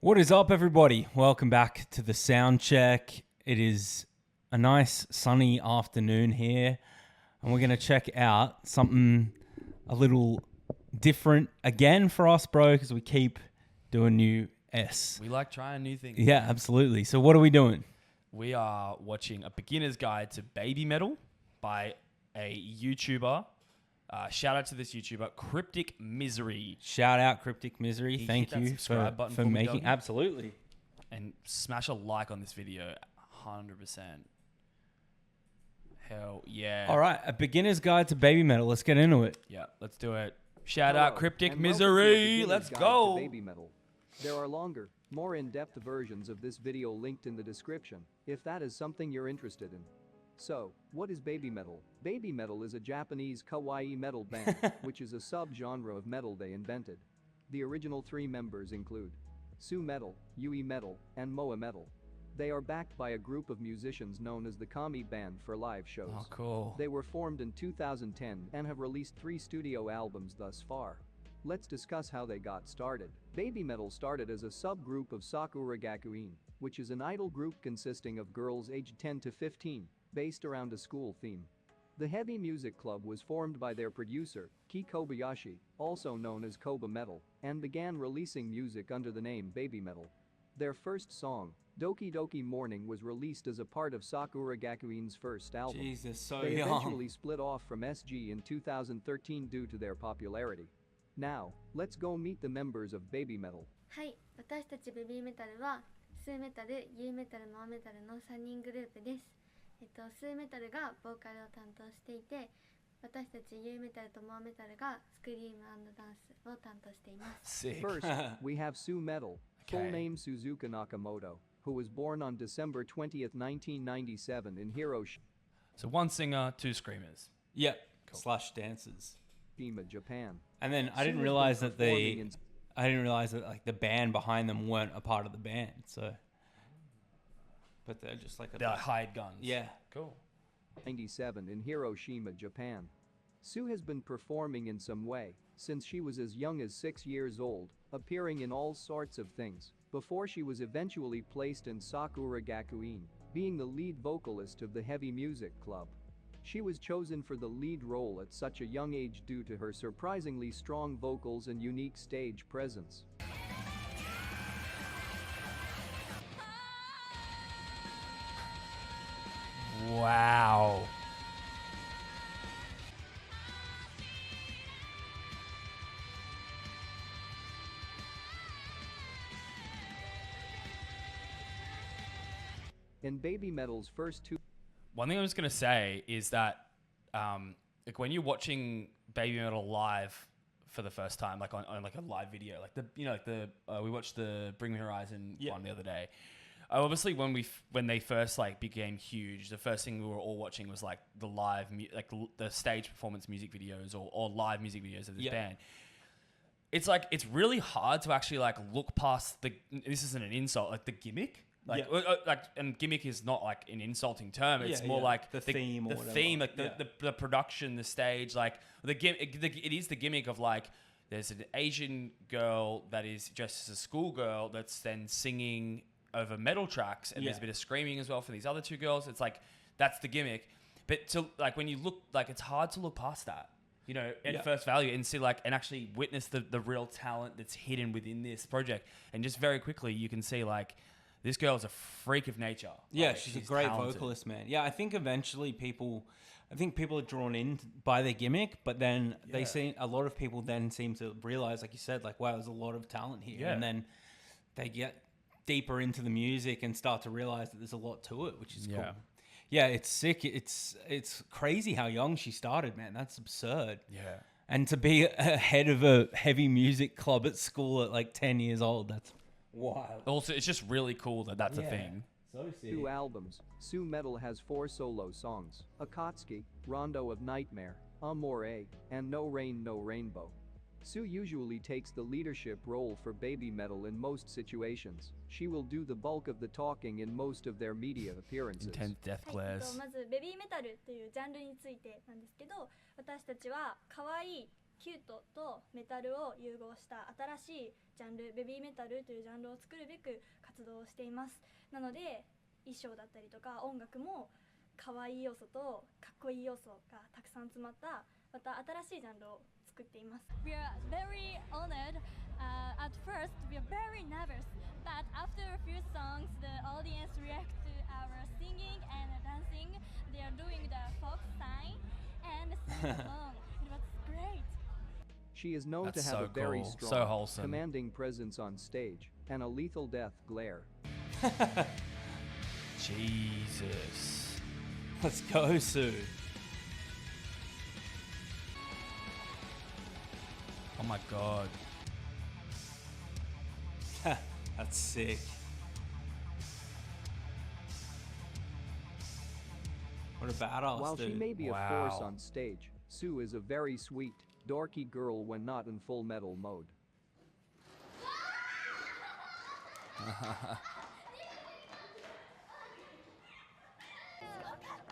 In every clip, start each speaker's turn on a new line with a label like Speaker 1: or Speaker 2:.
Speaker 1: What is up, everybody? Welcome back to the sound check. It is a nice sunny afternoon here, and we're going to check out something a little different again for us, bro, because we keep doing new S.
Speaker 2: We like trying new things.
Speaker 1: Yeah, absolutely. So what are we doing?
Speaker 2: We are watching a beginner's guide to Babymetal by a YouTuber. Shout out to this YouTuber, Cryptic Misery.
Speaker 1: Shout out Cryptic Misery. Thank
Speaker 2: hit that
Speaker 1: you
Speaker 2: subscribe button
Speaker 1: for
Speaker 2: me,
Speaker 1: making...
Speaker 2: doggy.
Speaker 1: Absolutely.
Speaker 2: And smash a like on this video. 100%. Hell yeah.
Speaker 1: All right, a beginner's guide to Babymetal. Let's get into it.
Speaker 2: Yeah, let's do it. Shout out Cryptic Misery. Let's go.
Speaker 3: Babymetal. There are longer, more in-depth versions of this video linked in the description, if that is something you're interested in. So, what is Babymetal? Babymetal is a Japanese kawaii metal band, which is a subgenre of metal they invented. The original three members include Su-metal, Yui-metal, and Moa-metal. They are backed by a group of musicians known as the Kami Band for live shows.
Speaker 2: Oh, cool.
Speaker 3: They were formed in 2010 and have released 3 studio albums thus far. Let's discuss how they got started. Babymetal started as a subgroup of Sakura Gakuin, which is an idol group consisting of girls aged 10 to 15, based around a school theme. The heavy music club was formed by their producer, Ki Kobayashi, also known as Koba Metal, and began releasing music under the name Babymetal. Their first song, Doki Doki Morning, was released as a part of Sakura Gakuin's first album.
Speaker 1: Jesus, so
Speaker 3: They
Speaker 1: young.
Speaker 3: eventually split off from SG in 2013 due to their popularity. Now, let's go meet the members of Babymetal.
Speaker 4: はい、私たちベビーメタルはスーメタル、ユイメタル、モアメタルの3人グループです。スーメタルがボーカルを担当していて、私たちユイメタルとモアメタルがスクリーム&ダンスを担当しています。
Speaker 2: Sick.
Speaker 3: First, we have Su-metal, full
Speaker 2: Okay.
Speaker 3: name Suzuka Nakamoto, who was born on December 20th, 1997 in Hiroshima,
Speaker 2: So one singer, 2 screamers.
Speaker 1: Yep. Slash dancers.
Speaker 3: Japan.
Speaker 1: And then I
Speaker 3: Su
Speaker 1: didn't
Speaker 3: has
Speaker 1: realize
Speaker 3: been
Speaker 1: that
Speaker 3: performing in
Speaker 1: like the band behind them weren't a part of the band. So, but they're just like
Speaker 2: They're like hired guns.
Speaker 1: yeah.
Speaker 2: Cool.
Speaker 3: 97 in Hiroshima, Japan. Su has been performing in some way since she was as young as 6 years old, appearing in all sorts of things, before she was eventually placed in Sakura Gakuin, being the lead vocalist of the heavy music club. She was chosen for the lead role at such a young age due to her surprisingly strong vocals and unique stage presence.
Speaker 2: Wow.
Speaker 3: In Babymetal's first 2
Speaker 2: One thing I'm just gonna say is that, like when you're watching Babymetal live for the first time, like on like a live video, like we watched the Bring Me Horizon one the other day. Obviously, when they first like became huge, the first thing we were all watching was like the live, the stage performance music videos or live music videos of this band. It's like it's really hard to actually like look past the. This isn't an insult, like the gimmick. Like, and gimmick is not like an insulting term. It's more like
Speaker 1: the theme, or
Speaker 2: the theme, like the production, the stage, like it is the gimmick of like there's an Asian girl that is dressed as a schoolgirl that's then singing over metal tracks, and there's a bit of screaming as well for these other 2 girls. It's like that's the gimmick, but to like when you look, like it's hard to look past that, you know, at first value and see like and actually witness the real talent that's hidden within this project, and just very quickly you can see like. This girl's a freak of nature.
Speaker 1: Yeah,
Speaker 2: like,
Speaker 1: she's a great vocalist, man. Yeah, I think eventually people are drawn in by their gimmick, but then a lot of people then seem to realize, like you said, like, wow, there's a lot of talent here.
Speaker 2: Yeah.
Speaker 1: And then they get deeper into the music and start to realize that there's a lot to it, which is cool. Yeah, it's sick. It's crazy how young she started, man. That's absurd.
Speaker 2: Yeah.
Speaker 1: And to be a head of a heavy music club at school at like 10 years old, that's wild.
Speaker 2: Also, it's just really cool that that's a thing.
Speaker 1: So sick.
Speaker 3: 2 albums, Su-metal has 4 solo songs, Akatsuki, Rondo of Nightmare, Amore, and No Rain No Rainbow. Su usually takes the leadership role for Babymetal in most situations. She will do the bulk of the talking in most of their media appearances.
Speaker 2: Intense death
Speaker 5: はい、
Speaker 2: glares.
Speaker 5: まずベビーメタルというジャンルについてなんですけど、私たちは可愛いキュートとメタルを融合した新しいジャンルベビーメタルというジャンルを作るべく活動をしています。なので衣装だったりとか音楽も可愛い要素とかっこいい要素がたくさん詰まったまた新しいジャンルを作っています。 We are very honored. At first we are very nervous, but after a few songs the audience react to our singing and dancing. They are doing the folk sign and singing along. It was great.
Speaker 3: She is known
Speaker 2: That's
Speaker 3: to have
Speaker 2: so
Speaker 3: a very
Speaker 2: cool.
Speaker 3: strong,
Speaker 2: So wholesome.
Speaker 3: commanding presence on stage and a lethal death glare.
Speaker 2: Jesus.
Speaker 1: Let's go, Sue.
Speaker 2: Oh my god.
Speaker 1: That's sick. What a badass,
Speaker 3: While
Speaker 1: dude.
Speaker 3: she may be a
Speaker 2: Wow.
Speaker 3: force on stage, Sue is a very sweet, dorky girl when not in full metal mode.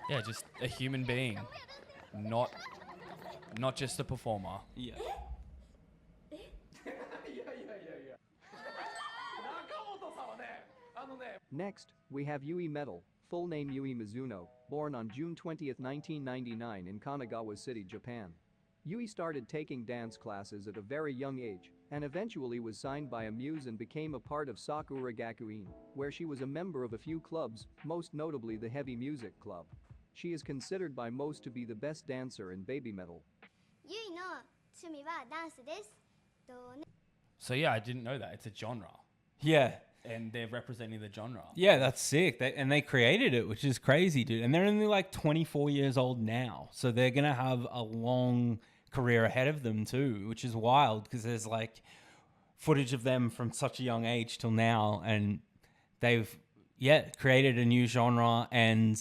Speaker 2: Yeah, just a human being. Not just a performer.
Speaker 1: Yeah.
Speaker 3: Next, we have Yui-metal, full name Yui Mizuno, born on June 20, 1999 in Kanagawa City, Japan. Yui started taking dance classes at a very young age and eventually was signed by a muse and became a part of Sakura Gakuin, where she was a member of a few clubs, most notably the Heavy Music Club. She is considered by most to be the best dancer in Babymetal.
Speaker 6: ゆいの趣味はダンスです。
Speaker 2: So yeah, I didn't know that. It's a genre.
Speaker 1: Yeah.
Speaker 2: And they're representing the genre.
Speaker 1: Yeah, that's sick. They created it, which is crazy, dude. And they're only like 24 years old now. So they're going to have a long career ahead of them too, which is wild because there's like footage of them from such a young age till now. And they've, created a new genre, and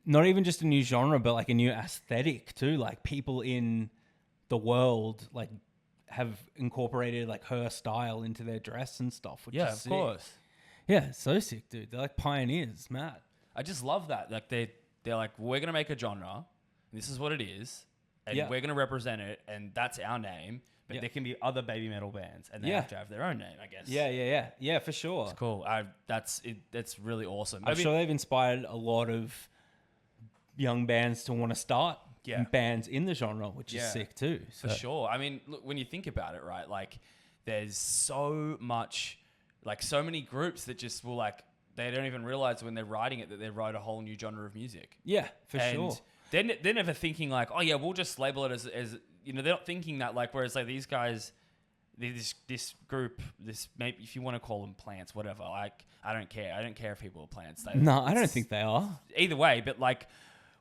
Speaker 1: not even just a new genre, but like a new aesthetic too. Like people in the world, like, have incorporated like her style into their dress and stuff, which is sick.
Speaker 2: Of course.
Speaker 1: Yeah, so sick, dude. They're like pioneers, Matt.
Speaker 2: I just love that. Like they're like, we're gonna make a genre. This is what it is, and
Speaker 1: Yeah.
Speaker 2: we're gonna represent it, and that's our name. But
Speaker 1: Yeah.
Speaker 2: there can be other baby metal bands, and they
Speaker 1: Yeah.
Speaker 2: have to have their own name, I guess.
Speaker 1: Yeah, for sure.
Speaker 2: It's cool. That's really awesome.
Speaker 1: I'm sure they've inspired a lot of young bands to want to start bands in the genre, which is sick too.
Speaker 2: For sure. I mean, look, when you think about it, right? Like, there's so much, like, so many groups that just will, like, they don't even realize when they're writing it that they write a whole new genre of music.
Speaker 1: Yeah, for sure.
Speaker 2: They're never thinking like, oh yeah, we'll just label it as you know, they're not thinking that, like, whereas like these guys, this group, maybe if you want to call them plants, whatever. Like, I don't care. I don't care if people are plants.
Speaker 1: No, I don't think they are.
Speaker 2: Either way, but like,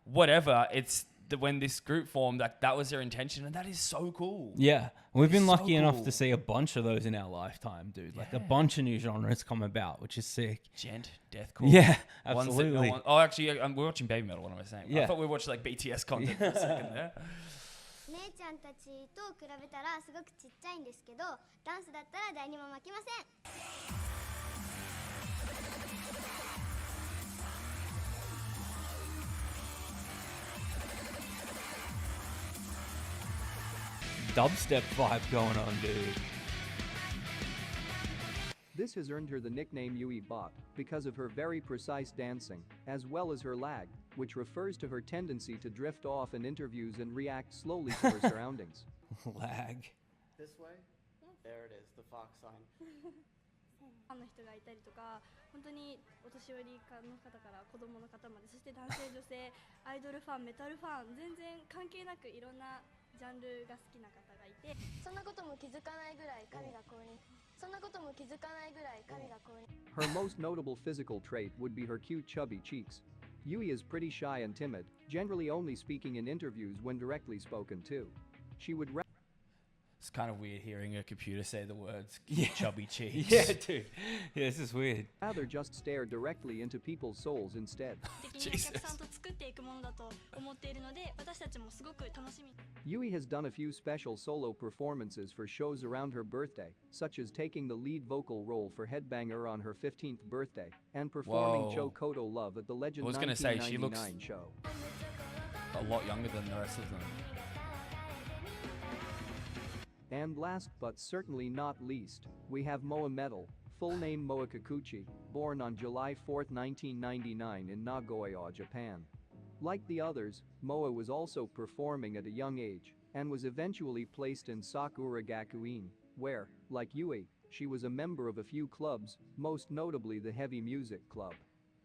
Speaker 2: whatever. It's when this group formed, like, that was their intention, and that is so cool.
Speaker 1: Yeah, we've been
Speaker 2: So
Speaker 1: lucky enough
Speaker 2: cool.
Speaker 1: to see a bunch of those in our lifetime, dude. Like a bunch of new genres come about, which is sick.
Speaker 2: Gent, deathcore.
Speaker 1: Yeah,
Speaker 2: Ones that
Speaker 1: absolutely.
Speaker 2: oh, actually, we're watching Babymetal. What am I saying?
Speaker 1: Yeah.
Speaker 2: I thought we were watching like BTS content for a second there.
Speaker 6: 姉ちゃんたちと比べたらすごくちっちゃいんですけど、ダンスだったら誰にも負けません。
Speaker 1: Dubstep vibe going on, dude.
Speaker 3: This has earned her the nickname Yui Bot because of her very precise dancing, as well as her lag, which refers to her tendency to drift off in interviews and react slowly to her surroundings.
Speaker 1: Lag.
Speaker 7: This way? There it is, the fox sign.
Speaker 5: ファンの人がいたりとか、本当にお年寄りの方から子供の方まで、そして男性女性、アイドルファン、メタルファン、全然関係なくいろんなジャンルが好きな方がいて、そんなことも気づかないぐらい神が降臨。そんなことも気づかないぐらい神が降臨。
Speaker 3: Her most notable physical trait would be her cute chubby cheeks. Yui is pretty shy and timid, generally only speaking in interviews when directly spoken to. She would
Speaker 2: It's kind of weird hearing a computer say the words
Speaker 1: Yeah.
Speaker 2: chubby cheeks.
Speaker 1: Yeah, dude. Yeah, this is weird.
Speaker 3: rather just stare directly into people's souls instead.
Speaker 5: 的にお客さんと作っていくものだと思っているので、私たちもすごく楽しみ。
Speaker 3: Yui has done a few special solo performances for shows around her birthday, such as taking the lead vocal role for Headbanger on her 15th birthday and performing
Speaker 2: Whoa.
Speaker 3: Chokoto Love at the Legend
Speaker 2: I was gonna say, she looks-
Speaker 3: 1999 show.
Speaker 2: A lot younger than the rest of them.
Speaker 3: And last but certainly not least, we have Moa-metal, full name Moa Kikuchi, born on July 4, 1999 in Nagoya, Japan. Like the others, Moa was also performing at a young age and was eventually placed in Sakura Gakuin, where, like Yui, she was a member of a few clubs, most notably the Heavy Music Club.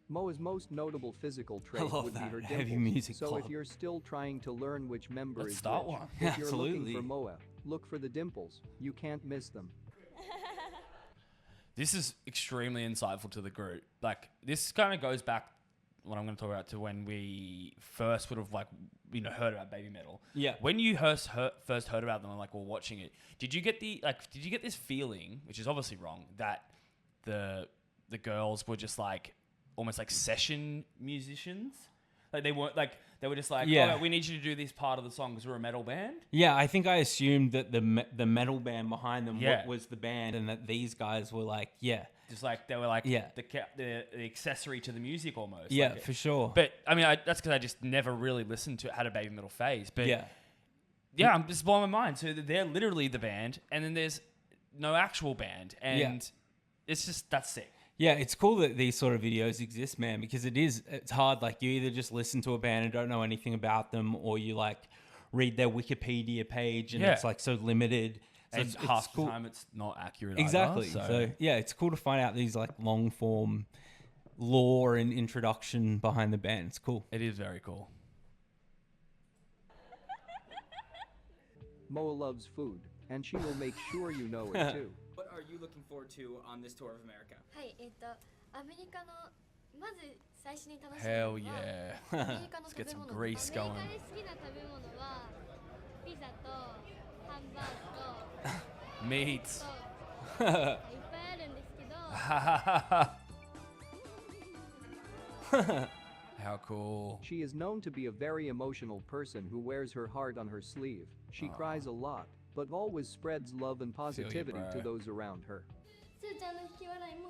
Speaker 3: Moa's most notable physical trait would be her dimples,
Speaker 1: Heavy Music
Speaker 3: so
Speaker 1: Club.
Speaker 3: if you're still trying to learn which member
Speaker 2: Let's
Speaker 3: is
Speaker 2: start
Speaker 3: which,
Speaker 2: one.
Speaker 3: if you're
Speaker 1: Absolutely.
Speaker 3: looking for Moa, look for the dimples, you can't miss them.
Speaker 2: This is extremely insightful to the group. Like, this kind of goes back, what I'm going to talk about, to when we first would have, like, you know, heard about Babymetal.
Speaker 1: Yeah.
Speaker 2: When you first heard about them and, like, were watching it, did you get this feeling, which is obviously wrong, that the girls were just, like, almost like session musicians? Like, they weren't, like, they were just like,
Speaker 1: Yeah.
Speaker 2: oh, we need you to do this part of the song because we're a metal band?
Speaker 1: Yeah, I think I assumed that the metal band behind them
Speaker 2: Yeah.
Speaker 1: was the band, and that these guys were like, yeah,
Speaker 2: Just like, they were like
Speaker 1: Yeah.
Speaker 2: the accessory to the music almost.
Speaker 1: yeah,
Speaker 2: Like,
Speaker 1: for sure.
Speaker 2: but, I mean, that's because I just never really listened to it, had a Babymetal phase. But,
Speaker 1: yeah,
Speaker 2: I'm just blowing my mind. So they're literally the band, and then there's no actual band. And it's just, that's sick.
Speaker 1: yeah, it's cool that these sort of videos exist, man, because it's hard. Like, you either just listen to a band and don't know anything about them, or you like read their Wikipedia page and
Speaker 2: Yeah.
Speaker 1: it's like so limited. So
Speaker 2: And
Speaker 1: it's
Speaker 2: half
Speaker 1: cool.
Speaker 2: the time it's not accurate
Speaker 1: Exactly.
Speaker 2: either,
Speaker 1: So yeah, it's cool to find out these like long form lore and introduction behind the band. It's cool.
Speaker 2: it is very cool.
Speaker 3: Moa loves food, and she will make sure you know it too.
Speaker 8: What are you looking forward to on this tour of America?
Speaker 4: はい、アメリカのまず最初に楽しみなのは
Speaker 2: Hell yeah.
Speaker 4: アメリカの
Speaker 2: Let's
Speaker 4: 食べ
Speaker 2: get some
Speaker 4: 物。
Speaker 2: grease
Speaker 4: ア
Speaker 2: going.
Speaker 4: メリカで好きな食べ物はピザとハンバーグ
Speaker 2: Meats.
Speaker 4: といっぱいあるんですけど
Speaker 2: How cool.
Speaker 3: She is known to be a very emotional person who wears her heart on her sleeve. She cries a lot, but always spreads love and positivity
Speaker 2: bro.
Speaker 3: to those around her.
Speaker 4: すーちゃんの引き笑いも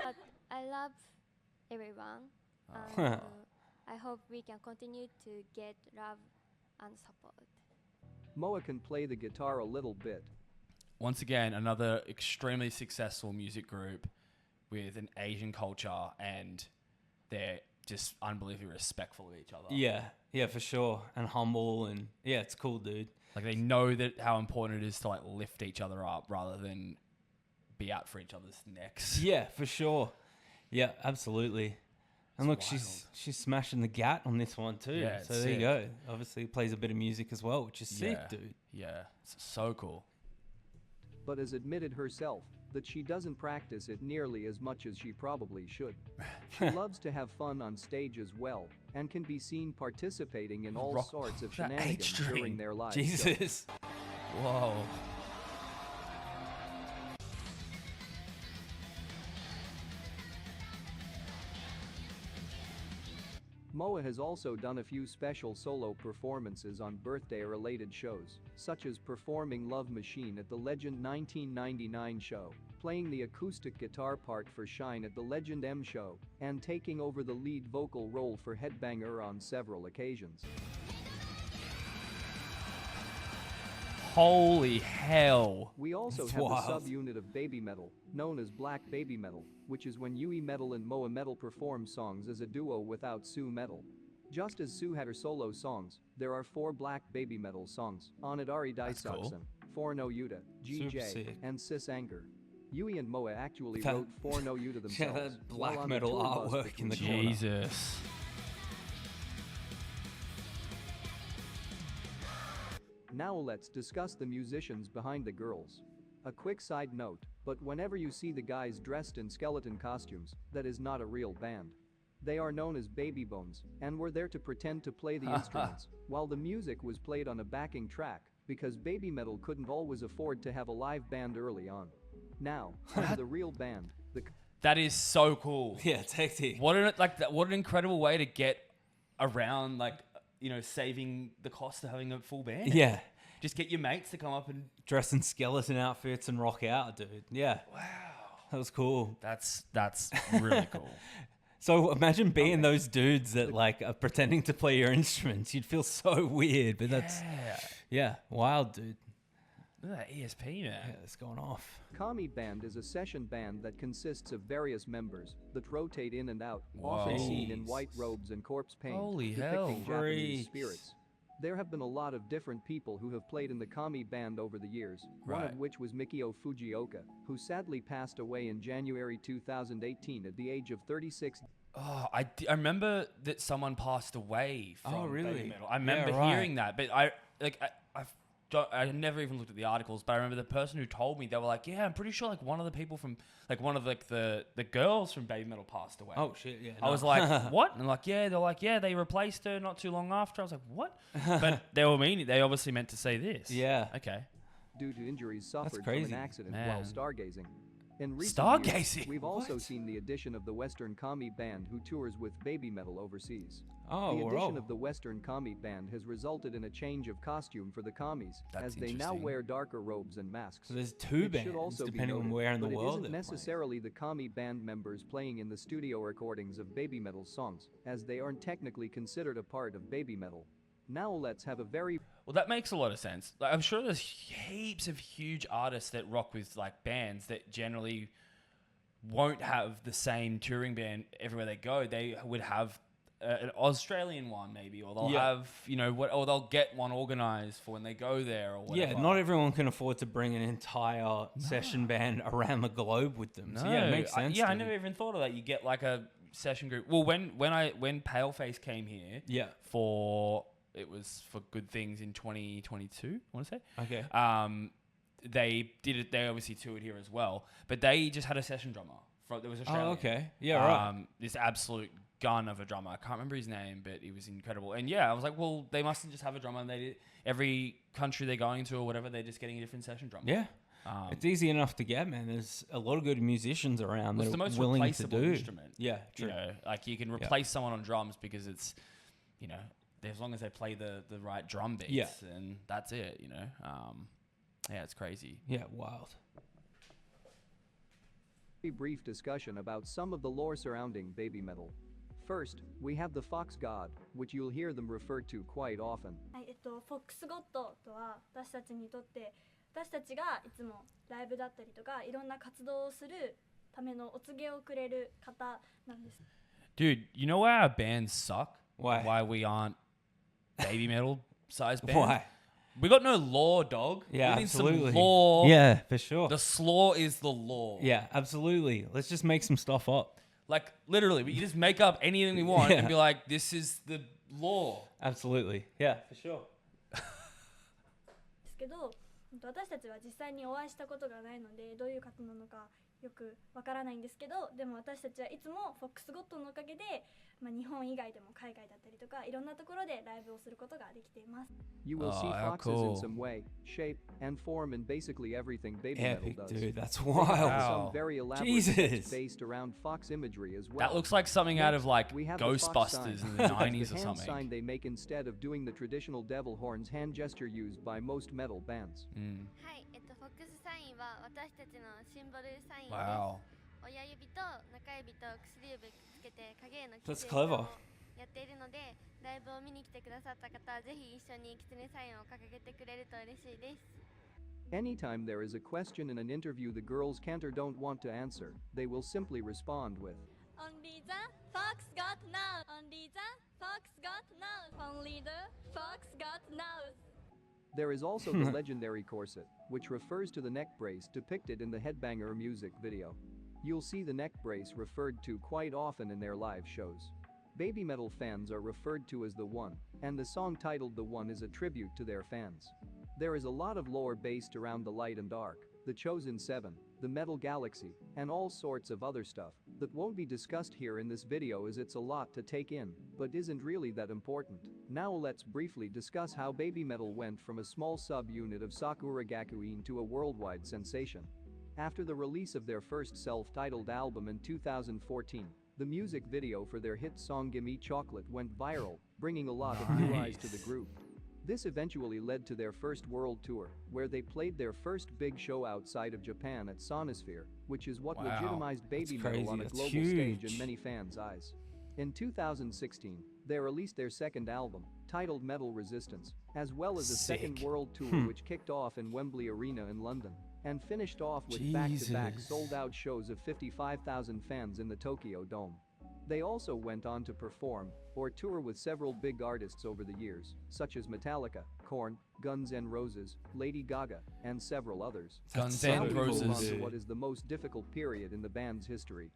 Speaker 4: But I love everyone and I hope we can continue to get love and support.
Speaker 3: Moa can play the guitar a little bit.
Speaker 2: Once again, another extremely successful music group with an Asian culture, and they're just unbelievably respectful of each other.
Speaker 1: Yeah, for sure. And humble, and yeah, it's cool, dude.
Speaker 2: Like, they know that how important it is to like lift each other up rather than be out for each other's necks.
Speaker 1: Yeah, for sure. Yeah, absolutely. And look,
Speaker 2: wild.
Speaker 1: she's smashing the gat on this one too.
Speaker 2: Yeah,
Speaker 1: so
Speaker 2: it's
Speaker 1: there you
Speaker 2: sick.
Speaker 1: go. Obviously plays a bit of music as well, which is sick, dude.
Speaker 2: Yeah, it's so cool.
Speaker 3: But has admitted herself that she doesn't practice it nearly as much as she probably should. She loves to have fun on stage as well, and can be seen participating in all
Speaker 2: Rock-
Speaker 3: sorts of
Speaker 2: that
Speaker 3: shenanigans
Speaker 2: H-string.
Speaker 3: during their live shows.
Speaker 1: Jesus.
Speaker 2: Whoa.
Speaker 3: Moa has also done a few special solo performances on birthday-related shows, such as performing Love Machine at the Legend 1999 show, playing the acoustic guitar part for Shine at the Legend M show, and taking over the lead vocal role for Headbanger on several occasions.
Speaker 2: Holy hell.
Speaker 3: We also
Speaker 1: That's
Speaker 3: have
Speaker 1: wild.
Speaker 3: the subunit of Babymetal, known as Black Babymetal, which is when Yui-metal and Moa-metal perform songs as a duo without Su-metal. Just as Su had her solo songs, there are 4 Black Babymetal songs: Onidari
Speaker 2: cool.
Speaker 3: Daisaksen, For No Yuta,
Speaker 1: Super
Speaker 3: GJ,
Speaker 1: sick.
Speaker 3: and Sis Anger. Yui and Moa actually
Speaker 1: That-
Speaker 3: wrote For No Yuta
Speaker 1: Yeah,
Speaker 3: themselves.
Speaker 1: that
Speaker 3: while
Speaker 1: black
Speaker 3: on the
Speaker 1: metal
Speaker 3: tour bus
Speaker 1: artwork in the
Speaker 3: between
Speaker 1: corner.
Speaker 2: Jesus.
Speaker 3: Now let's discuss the musicians behind the girls. A quick side note, but whenever you see the guys dressed in skeleton costumes, that is not a real band. They are known as Baby Bones, and were there to pretend to play the instruments, while the music was played on a backing track, because Babymetal couldn't always afford to have a live band early on. Now, onto the real band, the
Speaker 2: That is so cool.
Speaker 1: Yeah, it's hectic.
Speaker 2: What an incredible way to get around, like, you know, saving the cost of having a full band.
Speaker 1: Yeah.
Speaker 2: Just get your mates to come up and
Speaker 1: Dressed in skeleton outfits and rock out, dude. Yeah. Wow. That was cool.
Speaker 2: that's really cool.
Speaker 1: So imagine being those dudes that like are pretending to play your instruments. You'd feel so weird, but that's wild, dude.
Speaker 2: Look at that ESP, man.
Speaker 1: Yeah, it's going off.
Speaker 3: Kami band is a session band that consists of various members that rotate in and out, often seen in white robes and corpse paint,
Speaker 2: Holy
Speaker 3: depicting
Speaker 2: hell.
Speaker 3: Japanese spirits. There have been a lot of different people who have played in the Kami band over the years, one of which was Mikio Fujioka, who sadly passed away in January 2018 at the age of 36.
Speaker 2: Oh, I remember that someone passed away from
Speaker 1: really?
Speaker 2: Babymetal. I remember hearing that, but I never even looked at the articles, but I remember the person who told me, they were like, yeah, I'm pretty sure like one of the people from, like one of like the girls from Babymetal passed away.
Speaker 1: Oh shit, yeah.
Speaker 2: I was like, what? And they're like, yeah, they replaced her not too long after. I was like, what? But they obviously meant to say this.
Speaker 1: Yeah.
Speaker 2: Okay.
Speaker 3: Due to injuries suffered from
Speaker 1: crazy.
Speaker 3: an accident
Speaker 2: Man.
Speaker 3: while stargazing. In recent years,
Speaker 2: Stargazing?
Speaker 3: we've also seen the addition of the Western Kami band who tours with Babymetal overseas.
Speaker 1: Oh,
Speaker 3: the addition
Speaker 1: whoa.
Speaker 3: of the Western Kami band has resulted in a change of costume for the Kamis,
Speaker 2: That's
Speaker 3: as they now
Speaker 2: interesting.
Speaker 3: wear darker robes and masks.
Speaker 1: So there's two
Speaker 3: It should
Speaker 1: bands
Speaker 3: also be
Speaker 1: depending on
Speaker 3: noted,
Speaker 1: where in the
Speaker 3: but
Speaker 1: world
Speaker 3: it isn't
Speaker 1: they're playing.
Speaker 3: necessarily the Kami band members playing in the studio recordings of Babymetal songs, as they aren't technically considered a part of Babymetal. Now let's have a very
Speaker 2: Well, that makes a lot of sense. Like, I'm sure there's heaps of huge artists that rock with like bands that generally won't have the same touring band everywhere they go. They would have an Australian one maybe, or they'll have, or they'll get one organized for when they go there or whatever.
Speaker 1: Yeah, not everyone can afford to bring an entire session band around the globe with them. So yeah, it makes sense.
Speaker 2: I never even thought of that. You get like a session group. Well, when Paleface came here, it was for Good Things in 2022, I want to say.
Speaker 1: Okay.
Speaker 2: They did it. They obviously toured here as well, but they just had a session drummer. There was Australian.
Speaker 1: Oh, okay. Yeah, right.
Speaker 2: This absolute gun of a drummer. I can't remember his name, but he was incredible. And yeah, I was like, well, they mustn't just have a drummer. And every country they're going to or whatever, they're just getting a different session drummer.
Speaker 1: Yeah. It's easy enough to get, man. There's a lot of good musicians around that are willing to do.
Speaker 2: Instrument.
Speaker 1: Yeah, true.
Speaker 2: Like you can replace someone on drums because it's, as long as they play the right drum beats, and that's it. Yeah, it's crazy.
Speaker 1: Yeah, wild.
Speaker 3: A brief discussion about some of the lore surrounding Babymetal. First, we have the Fox God, which you'll hear them referred to quite often.
Speaker 5: フォックスゴッドとは私たちにとって私たちがいつもライブだったりとかいろんな活動をするためのお告げをくれる方なんです。
Speaker 2: Dude, you know why our bands suck?
Speaker 1: Why?
Speaker 2: Why we aren't Babymetal size band?
Speaker 1: Why?
Speaker 2: We got no law, dog.
Speaker 1: Yeah,
Speaker 2: we need
Speaker 1: absolutely.
Speaker 2: some law.
Speaker 1: Yeah, for sure.
Speaker 2: The slaw is the law.
Speaker 1: Yeah, absolutely. Let's just make some stuff up.
Speaker 2: Like, literally, we can just make up anything we want and be like, this is the law.
Speaker 1: Absolutely. Yeah, for sure.
Speaker 5: ですけど、私たちは実際にお会いしたことがないのでどういう方なのかよくわからないんですけど、でも私たちはいつもフォックスゴッドのおかげで、日本以外でも海外だったりとかいろんなところでライブをすることができています。
Speaker 3: You will see foxes in some way, shape, and form in basically everything Babymetal
Speaker 1: Epic,
Speaker 3: does.
Speaker 1: dude. That's
Speaker 3: They
Speaker 1: wild.
Speaker 3: have some very elaborate
Speaker 1: Jesus.
Speaker 3: sets based around fox imagery as well.
Speaker 2: That looks like something out of like
Speaker 3: We have the fox sign,
Speaker 2: Ghostbusters in the
Speaker 3: which is
Speaker 2: 90s
Speaker 3: the
Speaker 2: or
Speaker 3: hand
Speaker 2: something.
Speaker 3: sign they make instead of doing the traditional devil horns hand gesture used by most metal bands.
Speaker 4: はい、フォックスサインは私たちのシンボルサインです。
Speaker 2: Wow.
Speaker 4: 親指と中指と薬指くっつけて影への
Speaker 1: That's
Speaker 4: キツネ
Speaker 1: clever.
Speaker 4: をやっているので、ライブを見に来てくださった方はぜひ一緒にキツネサインを掲げてくれると嬉しいです。
Speaker 3: Anytime there is a question in an interview the girls can't or don't want to answer, they will simply respond with,
Speaker 5: Only the fox got now. Only the fox got now. Only the fox got now.
Speaker 3: There is also the legendary corset, which refers to the neck brace depicted in the Headbanger music video. You'll see the neck brace referred to quite often in their live shows. Babymetal fans are referred to as the One, and the song titled The One is a tribute to their fans. There is a lot of lore based around the light and dark, the Chosen Seven, the Metal Galaxy, and all sorts of other stuff that won't be discussed here in this video as it's a lot to take in, but isn't really that important. Now let's briefly discuss how Babymetal went from a small sub-unit of Sakura Gakuin to a worldwide sensation. After the release of their first self-titled album in 2014, the music video for their hit song Gimme Chocolate went viral, bringing a lot of new eyes to the group. This eventually led to their first world tour, where they played their first big show outside of Japan at Sonosphere, which is what
Speaker 2: Wow.
Speaker 3: legitimized
Speaker 1: That's
Speaker 3: Babymetal
Speaker 1: crazy.
Speaker 3: on a
Speaker 1: That's
Speaker 3: global stage in
Speaker 1: huge.
Speaker 3: many fans' eyes. In 2016, they released their second album, titled Metal Resistance, as well as a second
Speaker 2: Sick.
Speaker 3: world tour which kicked off in Wembley Arena in London and finished off with back-to-back
Speaker 1: Jesus.
Speaker 3: sold-out shows of 55,000 fans in the Tokyo Dome. They also went on to perform or tour with several big artists over the years, such as Metallica, Korn, Guns N' Roses, Lady Gaga, and several others.
Speaker 2: Guns
Speaker 3: Now
Speaker 2: N'
Speaker 3: we move on
Speaker 2: Roses.
Speaker 3: to what is the most difficult period in the band's history.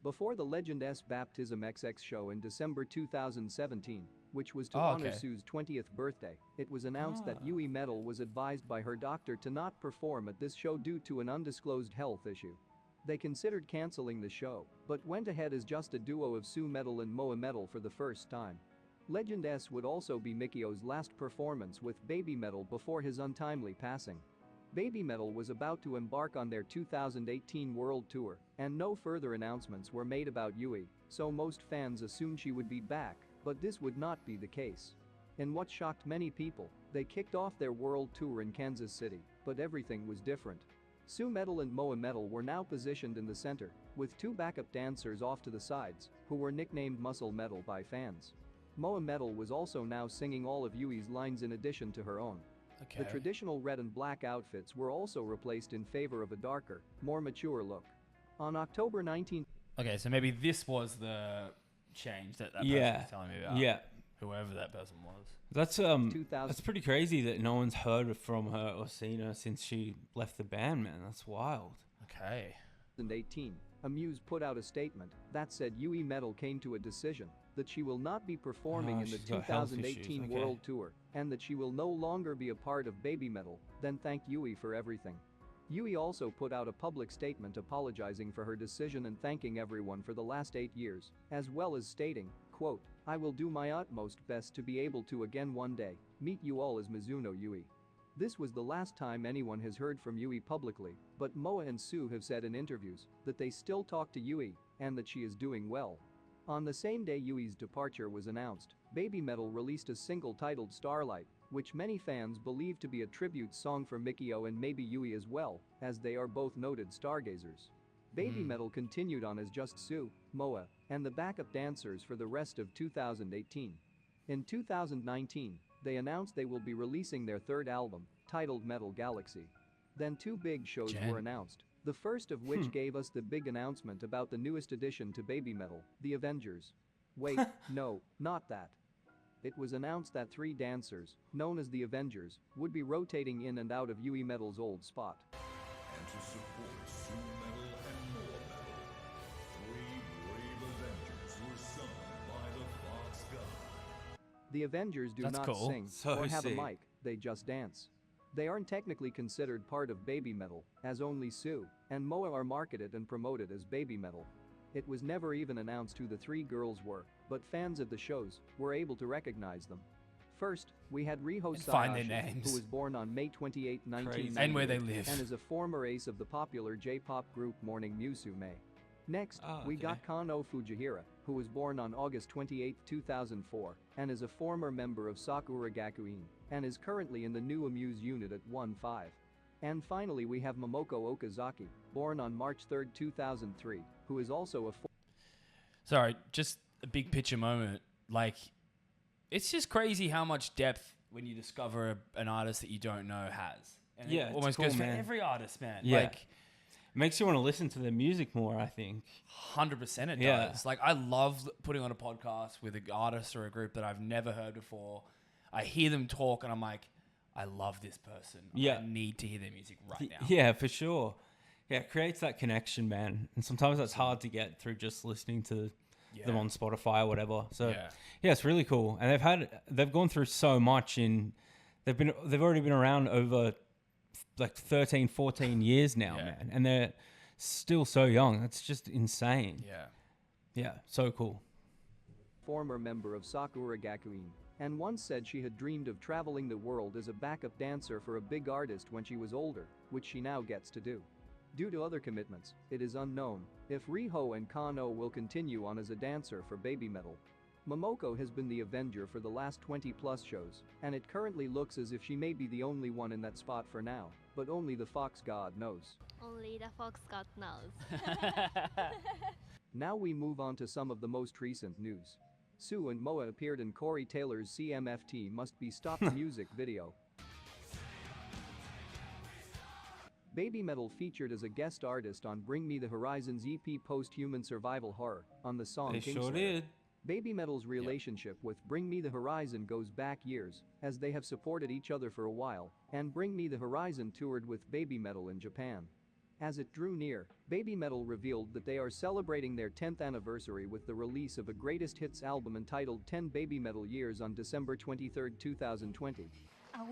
Speaker 3: Before the Legend S Baptism XX show in December 2017, which was to
Speaker 2: Oh,
Speaker 3: honor
Speaker 2: okay.
Speaker 3: Sue's 20th birthday, it was announced that
Speaker 1: Ah.
Speaker 3: Yui-metal was advised by her doctor to not perform at this show due to an undisclosed health issue. They considered canceling the show, but went ahead as just a duo of Su-metal and Moa-metal for the first time. Legend S would also be Mikio's last performance with Babymetal before his untimely passing. Babymetal was about to embark on their 2018 world tour, and no further announcements were made about Yui, so most fans assumed she would be back, but this would not be the case. In what shocked many people, they kicked off their world tour in Kansas City, but everything was different. Su-metal and Moa-metal were now positioned in the center, with two backup dancers off to the sides, who were nicknamed Muscle Metal by fans. Moa-metal was also now singing all of Yui's lines in addition to her own.
Speaker 2: Okay.
Speaker 3: The traditional red and black outfits were also replaced in favor of a darker, more mature look. On October 19,
Speaker 2: Okay, so maybe this was the change that person
Speaker 1: Yeah.
Speaker 2: was telling me about.
Speaker 1: Yeah.
Speaker 2: Whoever that person was.
Speaker 1: That's
Speaker 3: 2000
Speaker 1: that's pretty crazy that no one's heard from her or seen her since she left the band, man. That's wild.
Speaker 2: Okay.
Speaker 3: 2018, Amuse put out a statement that said Yui-metal came to a decision that she will not be performing
Speaker 1: Oh,
Speaker 3: in the
Speaker 1: she's got health
Speaker 3: 2018
Speaker 1: issues, okay.
Speaker 3: World Tour and that she will no longer be a part of Babymetal, then thanked Yui for everything. Yui also put out a public statement apologizing for her decision and thanking everyone for the last 8 years, as well as stating, quote, "I will do my utmost best to be able to again one day meet you all as Mizuno Yui." This was the last time anyone has heard from Yui publicly, but Moa and Sue have said in interviews that they still talk to Yui and that she is doing well. On the same day Yui's departure was announced, Babymetal released a single titled Starlight, which many fans believe to be a tribute song for Mikio and maybe Yui as well, as they are both noted stargazers. Babymetal continued on as just Sue, Moa, and the backup dancers for the rest of 2018. In 2019, they announced they will be releasing their third album, titled Metal Galaxy. Then two big shows
Speaker 2: Jen.
Speaker 3: were announced, the first of which gave us the big announcement about the newest addition to Babymetal, the Avengers. Wait, no, not that. It was announced that 3 dancers, known as the Avengers, would be rotating in and out of Yui-metal's old spot.
Speaker 9: And to support Su-metal and Moa-metal, 3 brave Avengers were summoned by the Fox God.
Speaker 3: The Avengers do
Speaker 2: That's
Speaker 3: not
Speaker 2: cool.
Speaker 3: sing
Speaker 1: So
Speaker 3: or have
Speaker 1: sick.
Speaker 3: a mic, they just dance. They aren't technically considered part of Babymetal, as only Sue and Moa are marketed and promoted as Babymetal. It was never even announced who the 3 girls were, but fans of the shows were able to recognize them. First, we had Riho
Speaker 2: And find their
Speaker 3: Sayashi,
Speaker 2: names.
Speaker 3: who was born on May 28, 1998,
Speaker 2: And where they live.
Speaker 3: and is a former ace of the popular J-pop group Morning Musume. Next,
Speaker 1: Oh,
Speaker 3: we
Speaker 1: okay.
Speaker 3: got Kano Fujihira, who was born on August 28, 2004, and is a former member of Sakura Gakuin, and is currently in the new Amuse unit at 1-5. And finally we have Momoko Okazaki, born on March 3, 2003, who is also a
Speaker 2: Sorry, just a big picture moment. Like, it's just crazy how much depth when you discover an artist that you don't know has. And
Speaker 1: Yeah,
Speaker 2: it
Speaker 1: it's
Speaker 2: almost
Speaker 1: cool,
Speaker 2: goes for
Speaker 1: man.
Speaker 2: every artist, man.
Speaker 1: Yeah.
Speaker 2: Like,
Speaker 1: It makes you want to listen to their music more, I think.
Speaker 2: 100% it
Speaker 1: Yeah.
Speaker 2: does. Like, I love putting on a podcast with an artist or a group that I've never heard before. I hear them talk and I'm like, I love this person.
Speaker 1: Yeah.
Speaker 2: I need to hear their music right now.
Speaker 1: Yeah, for sure. Yeah, it creates that connection, man. And sometimes that's hard to get through just listening to them on Spotify or whatever. So yeah, it's really cool. And they've gone through so much they've already been around over like 13, 14 years now, man. And they're still so young. It's just insane.
Speaker 2: Yeah.
Speaker 1: Yeah, so cool.
Speaker 3: former member of Sakura Gakuin, and once said she had dreamed of traveling the world as a backup dancer for a big artist when she was older, which she now gets to do. Due to other commitments, it is unknown if Riho and Kano will continue on as a dancer for Babymetal. Momoko has been the Avenger for the last 20 plus shows, and it currently looks as if she may be the only one in that spot for now, but only the Fox God knows.
Speaker 10: Only the fox god knows.
Speaker 3: Now we move on to some of the most recent news. Sue and Moa appeared in Corey Taylor's CMFT Must Be Stopped music video. Babymetal featured as a guest artist on Bring Me the Horizon's EP Post-Human Survival Horror on the song
Speaker 1: They
Speaker 3: Kingslayer.
Speaker 1: sure did.
Speaker 3: Babymetal's relationship with Bring Me the Horizon goes back years, as they have supported each other for a while, and Bring Me the Horizon toured with Babymetal in Japan. As it drew near, Babymetal revealed that they are celebrating their 10th anniversary with the release of a greatest hits album entitled 10 Babymetal Years on December 23, 2020.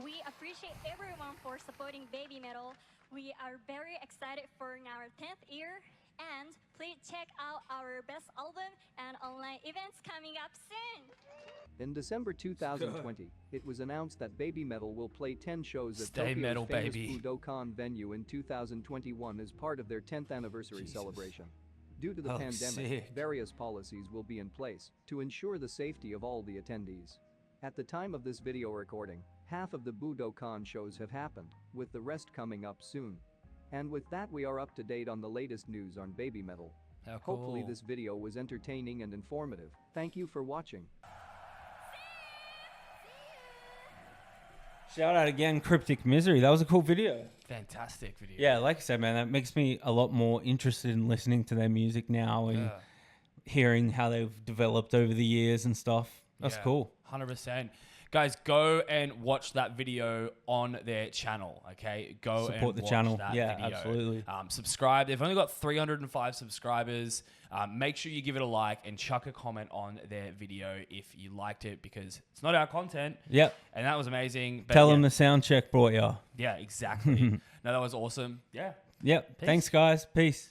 Speaker 11: We appreciate everyone for supporting Babymetal. We are very excited for our 10th year, and please check out our best album and online events coming up soon.
Speaker 3: In December 2020, it was announced that Babymetal will play 10 shows at
Speaker 2: Stay
Speaker 3: Tokyo's
Speaker 2: metal,
Speaker 3: famous
Speaker 2: baby.
Speaker 3: Budokan venue in 2021 as part of their 10th anniversary
Speaker 1: Jesus.
Speaker 3: celebration. Due to the
Speaker 1: Oh,
Speaker 3: pandemic,
Speaker 1: sick.
Speaker 3: various policies will be in place to ensure the safety of all the attendees. At the time of this video recording, half of the Budokan shows have happened, with the rest coming up soon. And with that, we are up to date on the latest news on Babymetal.
Speaker 2: How
Speaker 3: Hopefully
Speaker 2: cool.
Speaker 3: this video was entertaining and informative. Thank you for watching.
Speaker 1: Shout out again, Cryptic Misery. That was a cool video.
Speaker 2: Fantastic video.
Speaker 1: Yeah, like I said, man, that makes me a lot more interested in listening to their music now and hearing how they've developed over the years and stuff. That's cool.
Speaker 2: 100%. Guys, go and watch that video on their channel, okay? Go
Speaker 1: Support
Speaker 2: and
Speaker 1: the
Speaker 2: watch
Speaker 1: channel.
Speaker 2: that
Speaker 1: Yeah,
Speaker 2: video.
Speaker 1: absolutely.
Speaker 2: Subscribe. They've only got 305 subscribers. Make sure you give it a like and chuck a comment on their video if you liked it, because it's not our content.
Speaker 1: Yep.
Speaker 2: And that was amazing. But
Speaker 1: Tell
Speaker 2: yeah,
Speaker 1: them the sound check brought you.
Speaker 2: Yeah, exactly. No, that was awesome. Yeah.
Speaker 1: Yep.
Speaker 2: Peace.
Speaker 1: Thanks, guys. Peace.